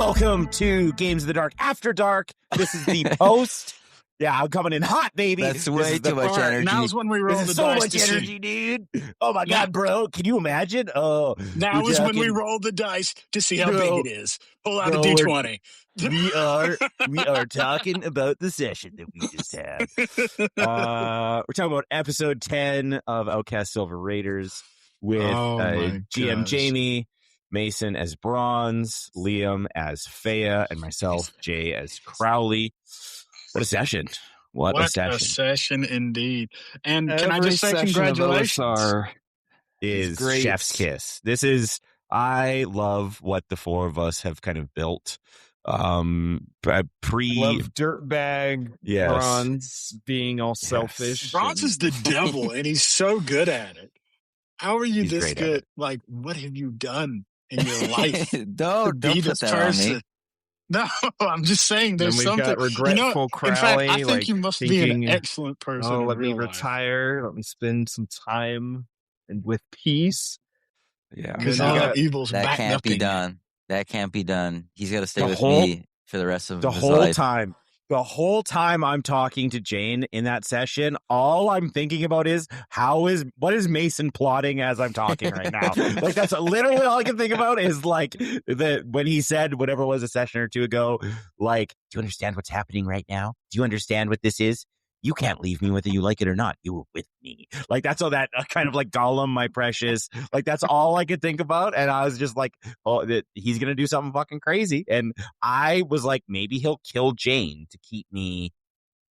Welcome to Games of the Dark After Dark. This is the post. Yeah, I'm coming in hot, baby. That's way too much energy. Now's when we roll the dice. So much energy, dude. Oh my God, bro. Can you imagine? Oh, now is when we roll the dice to see how big it is. Pull out a D20. We are talking about the session that we just had. We're talking about episode 10 of Outcast Silver Raiders with GM Jamie, Mason as Bronze, Liam as Fea, and myself, Jay, as Crowley. What a session. What a session. A session indeed. And can I just say congratulations? Is chef's kiss. I love what the four of us have kind of built. Love dirtbag Bronze being all selfish. Bronze is the devil, and he's so good at it. How are you this good? Like, what have you done in your life? don't be this person. On me. No, I'm just saying there's something. Got regretful Crowley. In fact, I think you must be an excellent person. Oh, let me retire. Let me spend some time and with peace. Yeah, because evil's that can't be done. That can't be done. He's got to stay with me for the rest of his life. The whole time I'm talking to Jane in that session, all I'm thinking about is what is Mason plotting as I'm talking right now? Like, that's literally all I can think about is like when he said whatever it was a session or two ago, like, do you understand what's happening right now? Do you understand what this is? You can't leave me whether you like it or not. You were with me. Like, that's all that kind of like Gollum, my precious. Like, that's all I could think about. And I was just like, oh, he's going to do something fucking crazy. And I was like, maybe he'll kill Jane to keep me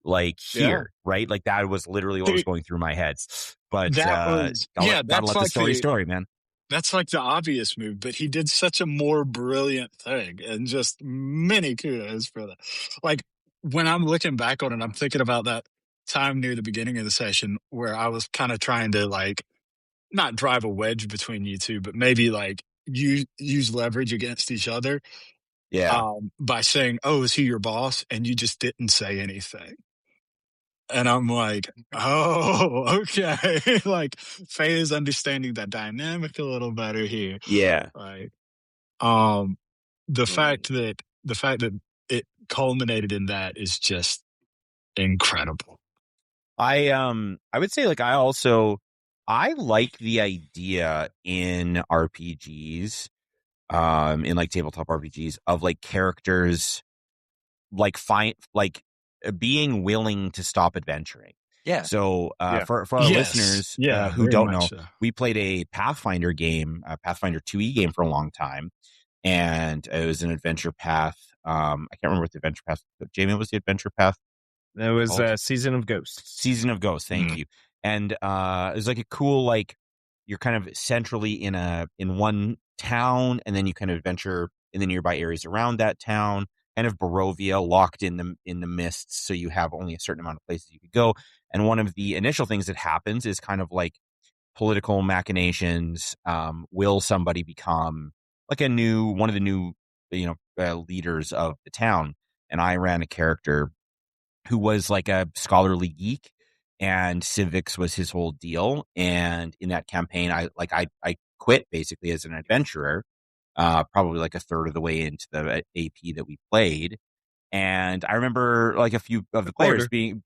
like here. Right. Like, that was literally what was going through my head. But gotta let the story, man. That's like the obvious move, but he did such a more brilliant thing, and just many kudos for that. Like, when I'm looking back on it, I'm thinking about that time near the beginning of the session where I was kind of trying to like not drive a wedge between you two, but maybe like use leverage against each other. Yeah. By saying, "Oh, is he your boss?" And you just didn't say anything. And I'm like, "Oh, okay." Like, Faye is understanding that dynamic a little better here. Yeah. Like, the fact that it culminated in that is just incredible. I would say, like, I like the idea in RPGs, in like tabletop RPGs, of like characters like being willing to stop adventuring. Yeah. So for our listeners who don't know, we played a Pathfinder game, a Pathfinder 2e game for a long time, and it was an adventure path. I can't remember what the adventure path. Jamie, what was the adventure path? It was Season of Ghosts. Season of Ghosts, thank you. And it was like a cool, like, you're kind of centrally in one town, and then you kind of adventure in the nearby areas around that town, kind of Barovia, locked in the mists, so you have only a certain amount of places you could go. And one of the initial things that happens is kind of like political machinations. Will somebody become like one of the new leaders of the town? And I ran a character who was like a scholarly geek, and civics was his whole deal. And in that campaign, I quit basically as an adventurer, probably like a third of the way into the AP that we played. And I remember like a few of the players being,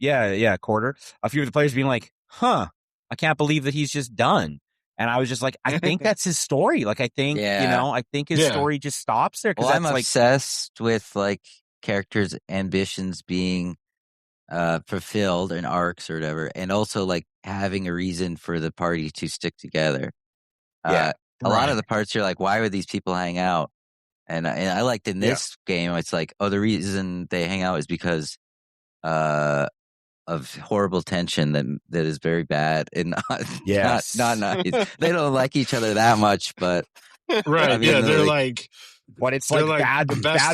quarter. A few of the players being like, I can't believe that he's just done. And I was just like, I think that's his story. Like, I think, I think his story just stops there. Well, I'm obsessed with like characters' ambitions being fulfilled in arcs or whatever, and also like having a reason for the party to stick together. A lot of the parts you're like, why would these people hang out? And I liked in this game, it's like, the reason they hang out is because of horrible tension that is very bad and not nice. They don't like each other that much, but right, they're like. What it's like bad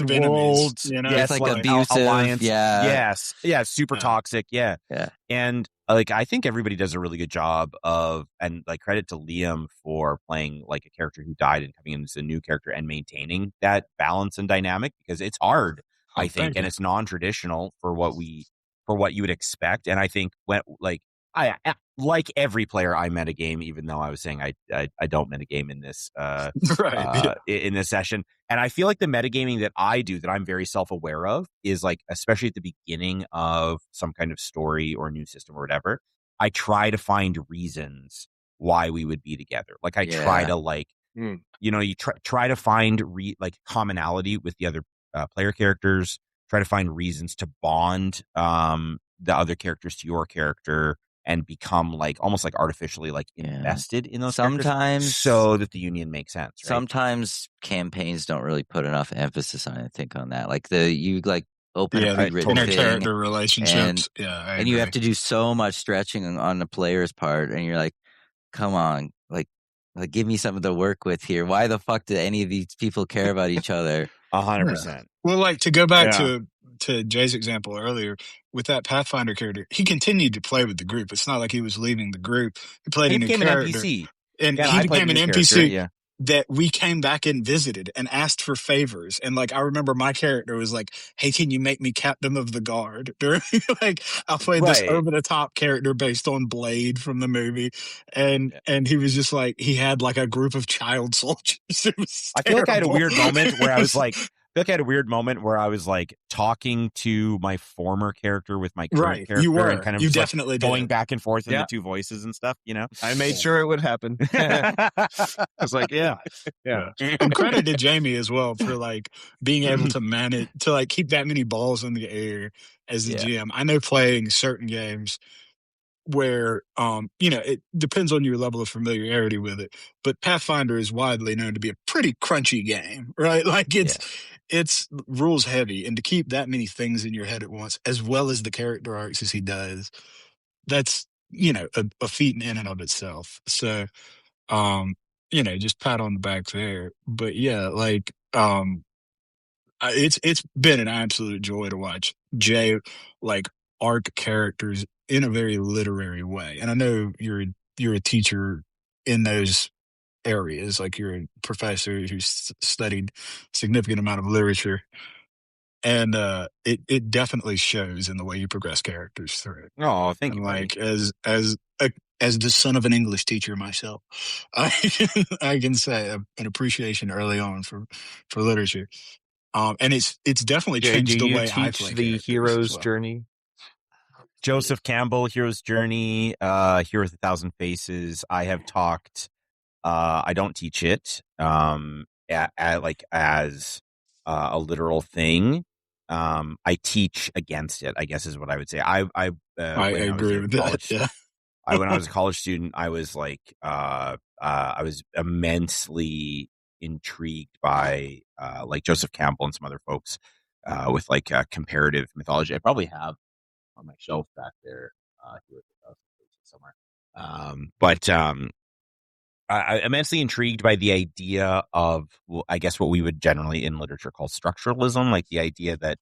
world, it's like abusive, alliance, super toxic, and like I think everybody does a really good job of, and like credit to Liam for playing like a character who died and coming in as a new character and maintaining that balance and dynamic, because it's hard, I think, and it's non-traditional for what you would expect. And I think when like I like every player, I metagame, even though I was saying I don't metagame in this Right. Yeah. in this session. And I feel like the metagaming that I do, that I'm very self-aware of, is like, especially at the beginning of some kind of story or new system or whatever, I try to find reasons why we would be together. Like I try to like, you try to find like commonality with the other player characters, try to find reasons to bond the other characters to your character and become like almost like artificially like invested in those characters Sometimes so that the union makes sense, right? Sometimes campaigns don't really put enough emphasis on, I think, on that. Like you open a Yeah, the pre-written totally. thing, inter-character relationships. I and you have agree. to do so much stretching on the player's part, and you're like, come on, like give me something to work with here. Why the fuck do any of these people care about each other? 100%. Well, like to go back Yeah. to Jay's example earlier with that Pathfinder character, he continued to play with the group. It's not like he was leaving the group. He played He a new became an character, NPC. and Yeah, he I played became a an new character. NPC Yeah. that we came back and visited and asked for favors. And like I remember my character was like, "Hey, can you make me captain of the guard?" Like I played this Right. over the top character based on Blade from the movie, and Yeah. and he was just like he had like a group of child soldiers. It was I feel like I had a terrible. weird moment where I was like, talking to my former character with my current Right, character, you were. and kind of You just like definitely going did. back and forth in Yeah. the two voices and stuff, you know. I made sure it would happen. I was like, yeah. And credit to Jamie as well for like being able to manage to like keep that many balls in the air as a Yeah. GM. I know playing certain games where it depends on your level of familiarity with it, but Pathfinder is widely known to be a pretty crunchy game, right? Like it's rules heavy, and to keep that many things in your head at once, as well as the character arcs as he does, that's a feat in and of itself. So just pat on the back there. But yeah, like it's been an absolute joy to watch Jay like arc characters in a very literary way. And I know you're a teacher in those areas, like you're a professor who's studied significant amount of literature. And it definitely shows in the way you progress characters through it. Oh, thank And you, buddy. like as the son of an English teacher myself, I I can say an appreciation early on for literature. And it's definitely Jay, do changed the you way I teach play the characters as hero's well. journey? Joseph Campbell, Hero's Journey, Heroes a Thousand Faces. I have talked. I don't teach it. Like as a literal thing. I teach against it, I guess is what I would say. I when I was agree a with that. college, Yeah. when I was a college student, I was like, I was immensely intrigued by like Joseph Campbell and some other folks with like comparative mythology. I probably have on my shelf back there here somewhere. But I'm immensely intrigued by the idea of, well, I guess what we would generally in literature call structuralism, like the idea that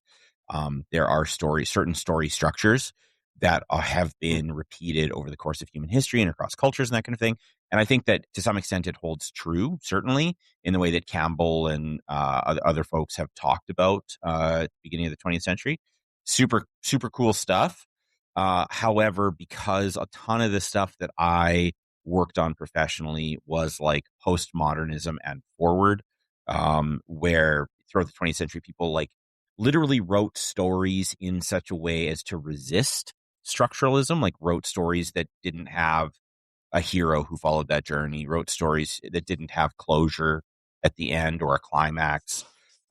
there are certain story structures that have been repeated over the course of human history and across cultures and that kind of thing. And I think that to some extent it holds true, certainly in the way that Campbell and other folks have talked about at the beginning of the 20th century. Super, super cool stuff. However, because a ton of the stuff that I worked on professionally was like postmodernism and forward, where throughout the 20th century, people like literally wrote stories in such a way as to resist structuralism, like wrote stories that didn't have a hero who followed that journey, wrote stories that didn't have closure at the end or a climax.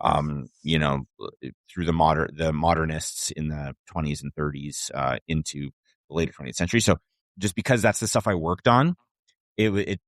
Through the modernists in the 20s and 30s into the later 20th century. So just because that's the stuff I worked on, it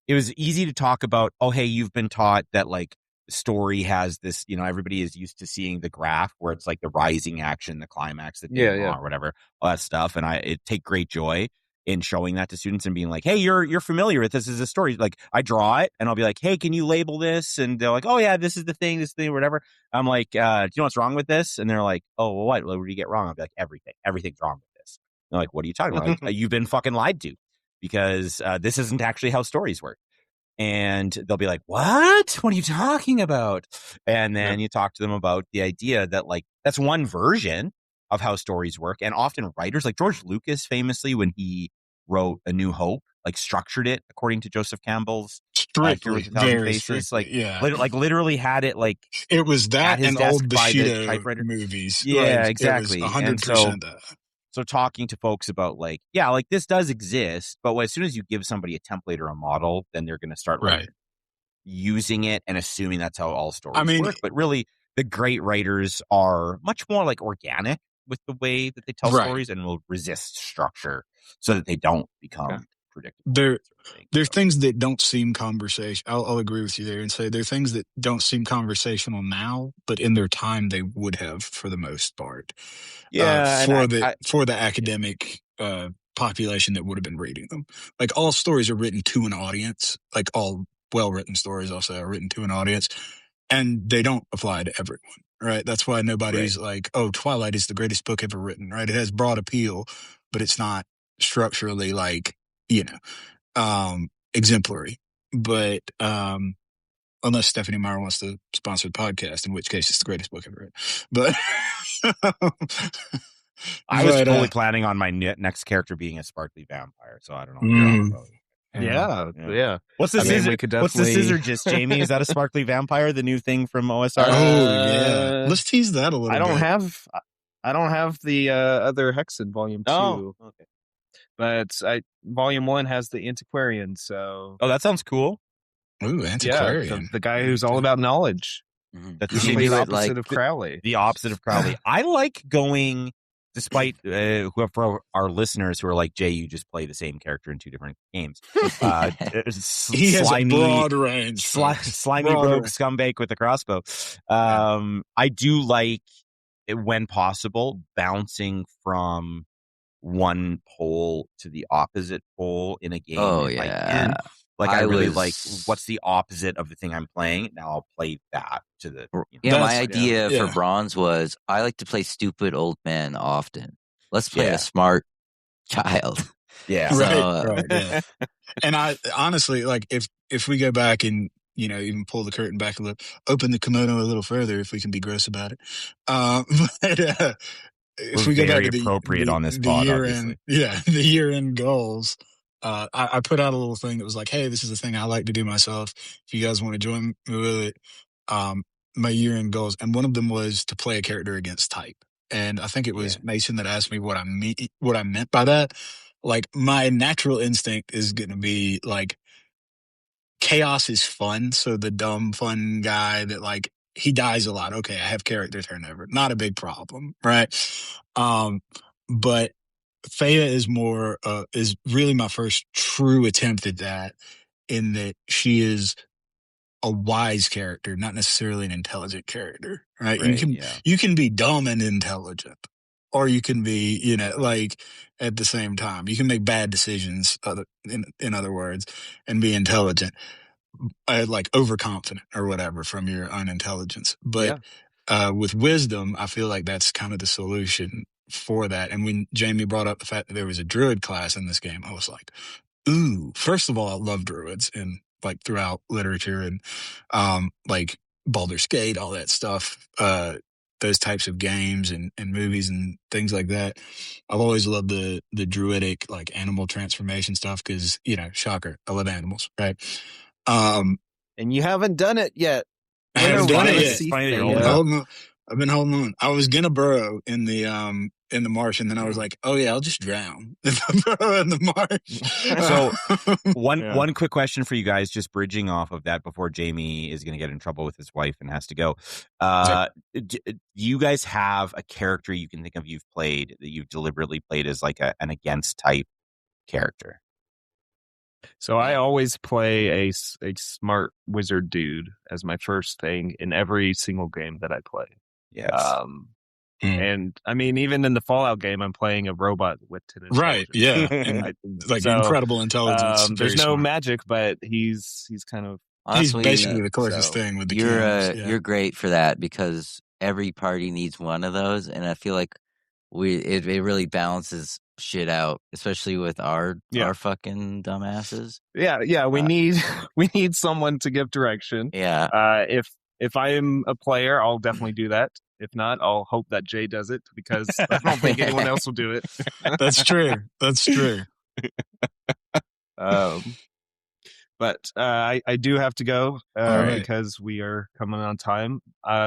was easy to talk about. Oh, hey, you've been taught that like the story has this, everybody is used to seeing the graph where it's like the rising action, the climax, the denouement, or whatever, all that stuff. And I take great joy in showing that to students and being like, hey, you're familiar with this as a story. Like I draw it and I'll be like, hey, can you label this? And they're like, oh yeah, this is the thing, whatever. I'm like, do you know what's wrong with this? And they're like, oh, well, what did you get wrong? I'll be like, everything's wrong with this. And they're like, what are you talking about? Like, you've been fucking lied to, because this isn't actually how stories work. And they'll be like, what are you talking about? And then you talk to them about the idea that like, that's one version of how stories work. And often writers like George Lucas famously, when he wrote A New Hope, like structured it according to Joseph Campbell's Hero with a Thousand very Faces. strictly, yeah. Like literally had it like it was at that his and desk old by the Bushido typewriter. movies. Yeah, Like, exactly. It was And 100% that. so talking to folks about like, yeah, like this does exist, but as soon as you give somebody a template or a model, then they're going to start like Right. using it and assuming that's how all stories I mean, work. But really, the great writers are much more like organic with the way that they tell Right. stories and will resist structure so that they don't become predictable. There are So, things that don't seem conversation. I'll agree with you there and say there are things that don't seem conversational now, but in their time they would have for the most part. yeah, For the academic population that would have been reading them. Like all stories are written to an audience. Like all well-written stories, I'll say, are written to an audience, and they don't apply to everyone. Right. That's why nobody's like, oh, Twilight is the greatest book ever written. Right. It has broad appeal, but it's not structurally like, exemplary. But unless Stephanie Meyer wants to sponsor the podcast, in which case it's the greatest book ever written. But I was fully planning on my next character being a sparkly vampire, so I don't know. Yeah. What's the scissor? We could What's the definitely... scissor gist, Jamie? Is that a sparkly vampire? The new thing from OSR? Yeah. Let's tease that a little bit. I don't have the other Hexen Volume 2. Oh, okay. But Volume 1 has the Antiquarian, so... Oh, that sounds cool. Ooh, Antiquarian. Yeah, the guy who's all about knowledge. That's the opposite of Crowley. The opposite of Crowley. I like going, despite for our listeners who are like, Jay, you just play the same character in two different games. He has a broad range. Slimy rogue scumbag with a crossbow. I do like, when possible, bouncing from one pole to the opposite pole in a game. Oh, yeah. I really like, what's the opposite of the thing I'm playing? Now I'll play that to the... my idea for Bronze was, I like to play stupid old men often. Let's play a smart child. Yeah. Right. Yeah. And I honestly, like, if we go back and, even pull the curtain back a little, open the kimono a little further, if we can be gross about it. But if we go back to appropriate on this pod, obviously. The year-end goals. I put out a little thing that was like, hey, this is a thing I like to do myself. If you guys want to join me with it, my year-end goals. And one of them was to play a character against type. And I think it was Mason that asked me what I meant by that. Like, my natural instinct is going to be like, chaos is fun. So the dumb, fun guy that, like, he dies a lot. Okay, I have character turnover. Not a big problem, right? But Thea is is really my first true attempt at that, in that she is a wise character, not necessarily an intelligent character, right? You can be dumb and intelligent, or you can be, like, at the same time. You can make bad decisions, in other words, and be intelligent, like overconfident or whatever from your unintelligence. But with wisdom, I feel like that's kind of the solution for that. And when Jamie brought up the fact that there was a druid class in this game, I was like, ooh, first of all, I love druids and like throughout literature and like Baldur's Gate, all that stuff, those types of games and movies and things like that. I've always loved the druidic, like, animal transformation stuff because, shocker, I love animals, right? And you haven't done it yet. I haven't done it yet. Yeah. I've been holding on. I was gonna burrow in the marsh, and then I was like, "Oh yeah, I'll just drown if I burrow in the marsh." So one quick question for you guys, just bridging off of that before Jamie is going to get in trouble with his wife and has to go. Do you guys have a character you can think of you've played that you've deliberately played as like an against type character? So I always play a smart wizard dude as my first thing in every single game that I play. Yes. And I mean, even in the Fallout game, I'm playing a robot with right. Yeah. And, incredible intelligence. There's no magic, but he's kind of... Honestly, he's basically the closest thing with the You're great for that because every party needs one of those. And I feel like it really balances shit out, especially with our fucking dumbasses. Yeah. We need someone to give direction. Yeah. If I am a player, I'll definitely do that. If not, I'll hope that Jay does it because I don't think anyone else will do it. That's true. That's true. But I do have to go All right. because we are coming on time.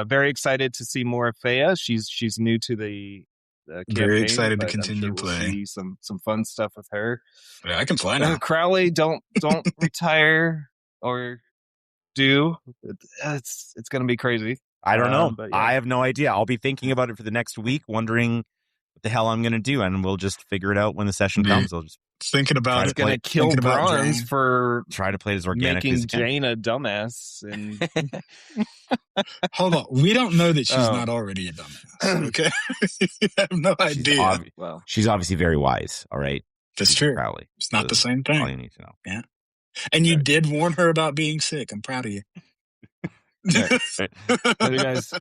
Very excited to see more of Faya. She's new to the campaign. Very excited to but continue I'm sure we'll playing. see some fun stuff with her. Yeah, I can play now. Crowley, don't retire or do. It's going to be crazy. I don't know. But yeah. I have no idea. I'll be thinking about it for the next week, wondering what the hell I'm going to do, and we'll just figure it out when the session comes. I'll just thinking about Try it. to Going to kill Thinking about Bronze Jane. for try to play it as organically as making I can. Jane a dumbass. And Hold on. We don't know that she's Oh. not already a dumbass. Okay. I have no idea. well, She's obviously very wise. All right. That's She's true. Crowley. It's not the So same that's all thing. you need to know. And you Right. did warn her about being sick. I'm proud of you. Right. Love you guys.